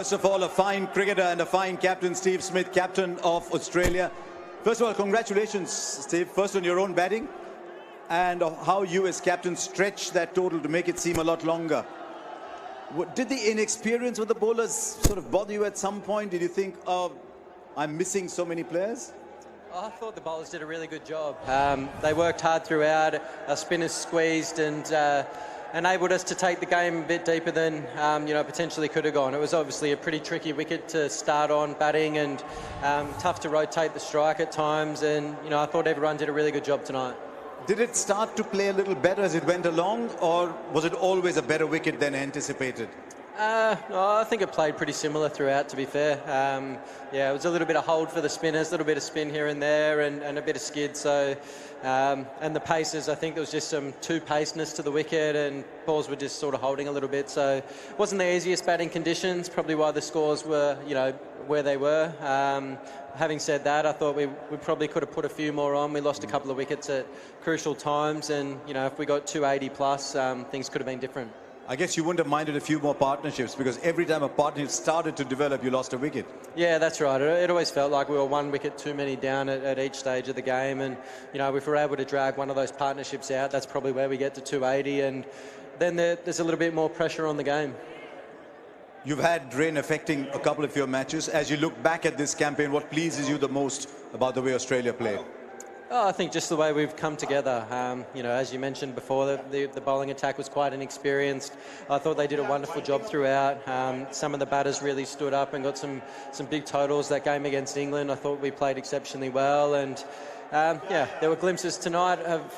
First of all, a fine cricketer and a fine captain, Steve Smith, captain of Australia. First of all, congratulations, Steve. First on your own batting and how you as captain stretched that total to make it seem a lot longer. Did the inexperience with the bowlers sort of bother you at some point? Did you think, oh, I'm missing so many players? I thought the bowlers did a really good job. They worked hard throughout. Our spinners squeezed and enabled us to take the game a bit deeper than potentially could have gone. It was obviously a pretty tricky wicket to start on batting and tough to rotate the strike at times. And I thought everyone did a really good job tonight. Did it start to play a little better as it went along, or was it always a better wicket than anticipated? I think it played pretty similar throughout, to be fair. It was a little bit of hold for the spinners, a little bit of spin here and there, and a bit of skid. So, and the paces, I think there was just some too paceness to the wicket, and balls were just sort of holding a little bit. So, it wasn't the easiest batting conditions. Probably why the scores were, where they were. Having said that, I thought we probably could have put a few more on. We lost a couple of wickets at crucial times, and if we got 280 plus, things could have been different. I guess you wouldn't have minded a few more partnerships, because every time a partnership started to develop, you lost a wicket. Yeah, that's right. It always felt like we were one wicket too many down at each stage of the game. And, if we're able to drag one of those partnerships out, that's probably where we get to 280. And then there's a little bit more pressure on the game. You've had rain affecting a couple of your matches. As you look back at this campaign, what pleases you the most about the way Australia played? Oh, I think just the way we've come together. As you mentioned before, the bowling attack was quite inexperienced. I thought they did a wonderful job throughout. Some of the batters really stood up and got some big totals. That game against England, I thought we played exceptionally well. And there were glimpses tonight of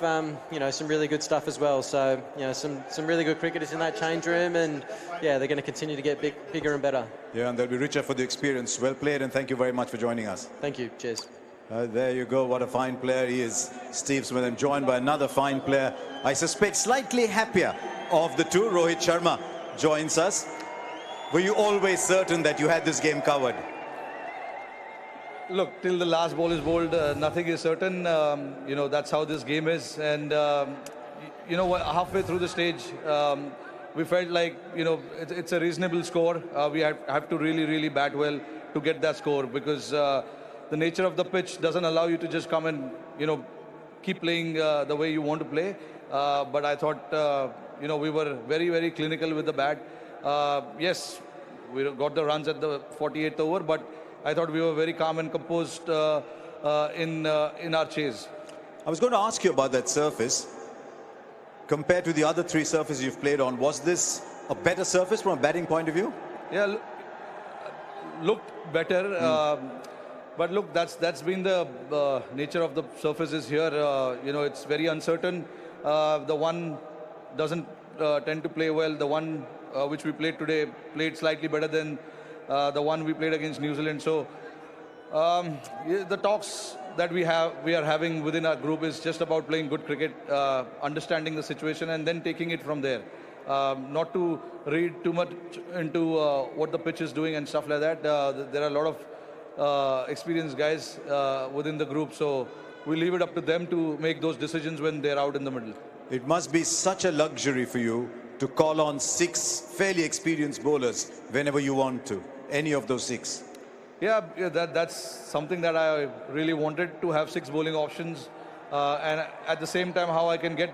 some really good stuff as well. So some really good cricketers in that change room, and they're going to continue to get bigger and better. Yeah, and they'll be richer for the experience. Well played, and thank you very much for joining us. Thank you. Cheers. There you go. What a fine player he is, Steve Smith. I'm joined by another fine player. I suspect slightly happier of the two. Rohit Sharma joins us. Were you always certain that you had this game covered? Look, till the last ball is bowled, nothing is certain. That's how this game is. And, halfway through the stage, we felt like, it's a reasonable score. We have to really, really bat well to get that score, because the nature of the pitch doesn't allow you to just come and, keep playing the way you want to play. But I thought, we were very, very clinical with the bat. Yes, we got the runs at the 48th over, but I thought we were very calm and composed in our chase. I was going to ask you about that surface. Compared to the other three surfaces you've played on, was this a better surface from a batting point of view? Yeah, looked better. But look, that's been the nature of the surfaces here. It's very uncertain. The one doesn't tend to play well. The one which we played today played slightly better than the one we played against New Zealand. So the talks that we are having within our group is just about playing good cricket, understanding the situation, and then taking it from there. Not to read too much into what the pitch is doing and stuff like that. There are a lot of experienced guys within the group, so we leave it up to them to make those decisions when they're out in the middle. It must be such a luxury for you to call on 6 fairly experienced bowlers whenever you want to, any of those 6. Yeah, that's something that I really wanted, to have 6 bowling options, and at the same time how I can get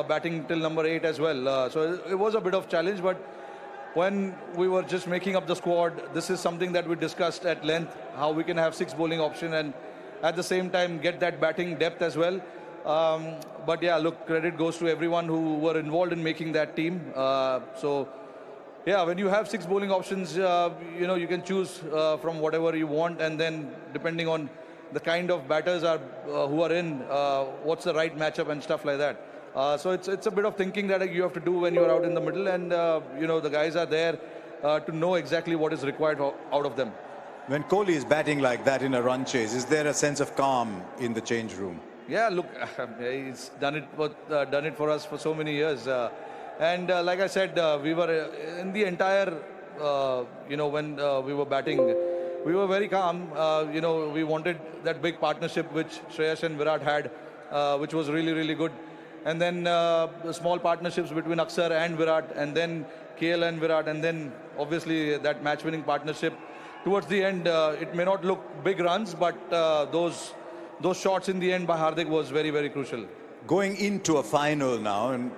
batting till number 8 as well. So it was a bit of challenge, but when we were just making up the squad, this is something that we discussed at length, how we can have 6 bowling option and at the same time get that batting depth as well. But yeah, look, credit goes to everyone who were involved in making that team. When you have 6 bowling options, you can choose from whatever you want, and then depending on the kind of batters who are in, what's the right matchup and stuff like that. So it's a bit of thinking that you have to do when you're out in the middle, and the guys are there to know exactly what is required out of them. When Kohli is batting like that in a run chase, is there a sense of calm in the change room? Yeah, look, he's done it for us for so many years, and like I said, we were in the entire when we were batting, we were very calm. We wanted that big partnership which Shreyas and Virat had, which was really, really good. And then the small partnerships between Akshar and Virat, and then KL and Virat, and then obviously that match-winning partnership. Towards the end, it may not look big runs, but those shots in the end by Hardik was very, very crucial. Going into a final now, and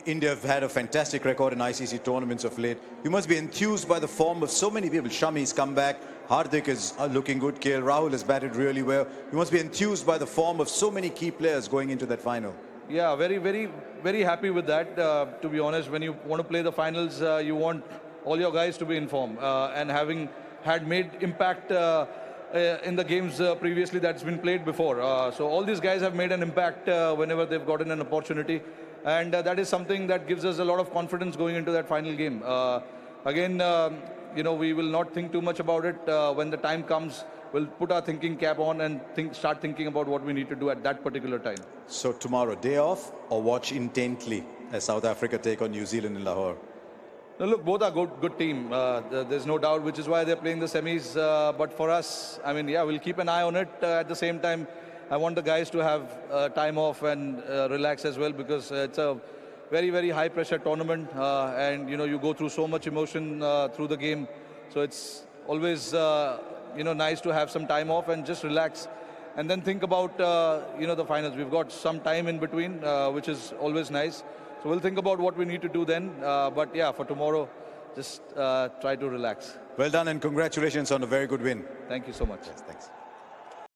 India have had a fantastic record in ICC tournaments of late. You must be enthused by the form of so many people. Shami's come back. Hardik is looking good. KL Rahul has batted really well. You must be enthused by the form of so many key players going into that final. Yeah, very, very, very happy with that. To be honest, when you want to play the finals, you want all your guys to be in form. And having had made impact in the games previously that's been played before. So all these guys have made an impact whenever they've gotten an opportunity. And that is something that gives us a lot of confidence going into that final game. Again, we will not think too much about it. When the time comes, we'll put our thinking cap on and start thinking about what we need to do at that particular time. So tomorrow, day off or watch intently as South Africa take on New Zealand in Lahore? Now, look, both are good team. There's no doubt, which is why they're playing the semis. But for us, I mean, yeah, we'll keep an eye on it. At the same time, I want the guys to have time off and relax as well, because it's a very, very high pressure tournament. And, you go through so much emotion through the game. So it's always, nice to have some time off and just relax. And then think about, the finals. We've got some time in between, which is always nice. So we'll think about what we need to do then. But yeah, for tomorrow, just try to relax. Well done and congratulations on a very good win. Thank you so much. Yes, thanks.